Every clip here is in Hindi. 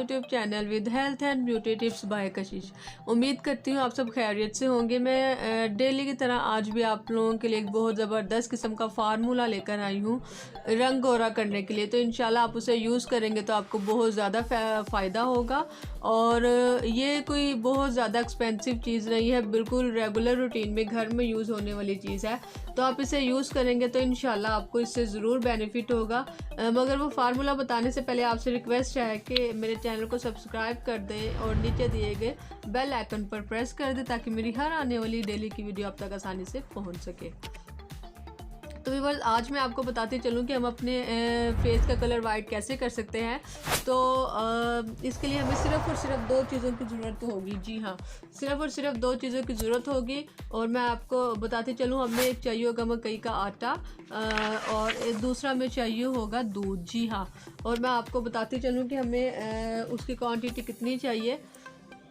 YouTube channel with health and beauty tips by कशिश। उम्मीद करती हूँ आप सब खैरियत से होंगे। मैं डेली की तरह आज भी आप लोगों के लिए एक बहुत ज़बरदस्त किस्म का फार्मूला लेकर आई हूँ रंग गोरा करने के लिए। तो इंशाल्लाह आप उसे यूज़ करेंगे तो आपको बहुत ज़्यादा फ़ायदा होगा। और ये कोई बहुत ज़्यादा एक्सपेंसिव चीज़ नहीं है, बिल्कुल रेगुलर रूटीन में घर में यूज़ होने वाली चीज़ है। तो आप इसे यूज़ करेंगे तो इंशाल्लाह आपको इससे ज़रूर बेनिफिट होगा। मगर वो फार्मूला बताने से पहले आपसे रिक्वेस्ट है कि मेरे चैनल को सब्सक्राइब कर दें और नीचे दिए गए बेल आइकन पर प्रेस कर दें ताकि मेरी हर आने वाली डेली की वीडियो आप तक आसानी से पहुंच सके। तो व्यूअर्स, आज मैं आपको बताती चलूँ कि हम अपने फेस का कलर वाइट कैसे कर सकते हैं। तो इसके लिए हमें सिर्फ़ और सिर्फ दो चीज़ों की ज़रूरत होगी। जी हाँ, सिर्फ़ और सिर्फ दो चीज़ों की ज़रूरत होगी। और मैं आपको बताती चलूँ, हमें एक चाहिए होगा मकई का आटा और दूसरा हमें चाहिए होगा दूध। जी हाँ, और मैं आपको बताती चलूँ कि हमें उसकी क्वांटिटी कितनी चाहिए।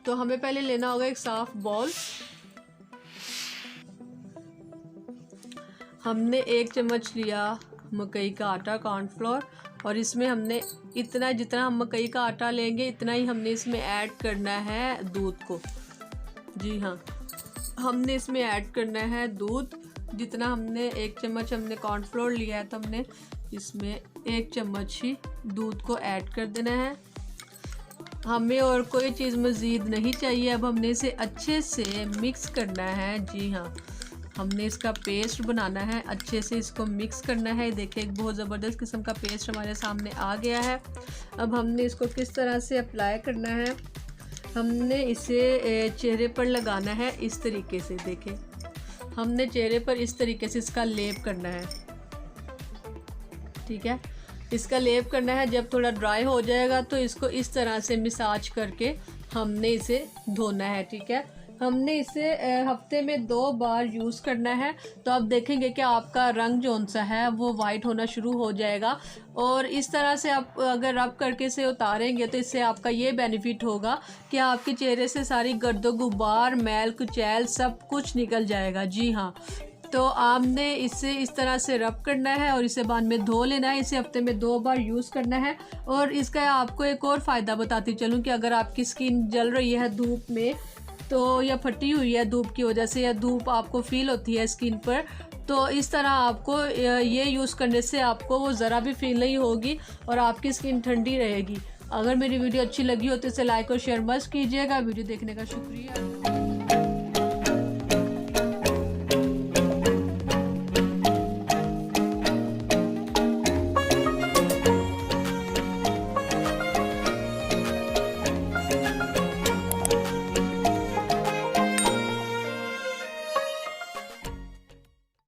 तो हमें पहले लेना होगा एक साफ़ बाउल। हमने 1 चम्मच लिया मकई का आटा कॉर्नफ्लोर, और इसमें हमने इतना जितना हम मकई का आटा लेंगे इतना ही हमने इसमें ऐड करना है दूध को। जी हाँ, हमने इसमें ऐड करना है दूध। जितना हमने 1 चम्मच हमने कॉर्नफ्लोर लिया है तो हमने इसमें 1 चम्मच ही दूध को ऐड कर देना है। हमें और कोई चीज़ मज़ीद नहीं चाहिए। अब हमने इसे अच्छे से मिक्स करना है। जी हाँ, हमने इसका पेस्ट बनाना है, अच्छे से इसको मिक्स करना है। देखिए, एक बहुत ज़बरदस्त किस्म का पेस्ट हमारे सामने आ गया है। अब हमने इसको किस तरह से अप्लाई करना है, हमने इसे चेहरे पर लगाना है इस तरीके से। देखिए, हमने चेहरे पर इस तरीके से इसका लेप करना है। ठीक है, इसका लेप करना है। जब थोड़ा ड्राई हो जाएगा तो इसको इस तरह से मसाज करके हमने इसे धोना है। ठीक है, हमने इसे हफ्ते में 2 बार यूज़ करना है। तो आप देखेंगे कि आपका रंग जौन सा है वो वाइट होना शुरू हो जाएगा। और इस तरह से आप अगर रब करके इसे उतारेंगे तो इससे आपका ये बेनिफिट होगा कि आपके चेहरे से सारी गर्दो गुबार, मैल कुचैल सब कुछ निकल जाएगा। जी हाँ, तो आपने इसे इस तरह से रब करना है और इसे बाद में धो लेना है। इसे हफ्ते में 2 बार यूज़ करना है। और इसका आपको एक और फ़ायदा बताती चलूँ कि अगर आपकी स्किन जल रही है धूप में तो या फटी हुई है धूप की वजह से, या धूप आपको फील होती है स्किन पर, तो इस तरह आपको ये यूज़ करने से आपको वो ज़रा भी फील नहीं होगी और आपकी स्किन ठंडी रहेगी। अगर मेरी वीडियो अच्छी लगी हो तो इसे लाइक और शेयर मस्ट कीजिएगा। वीडियो देखने का शुक्रिया।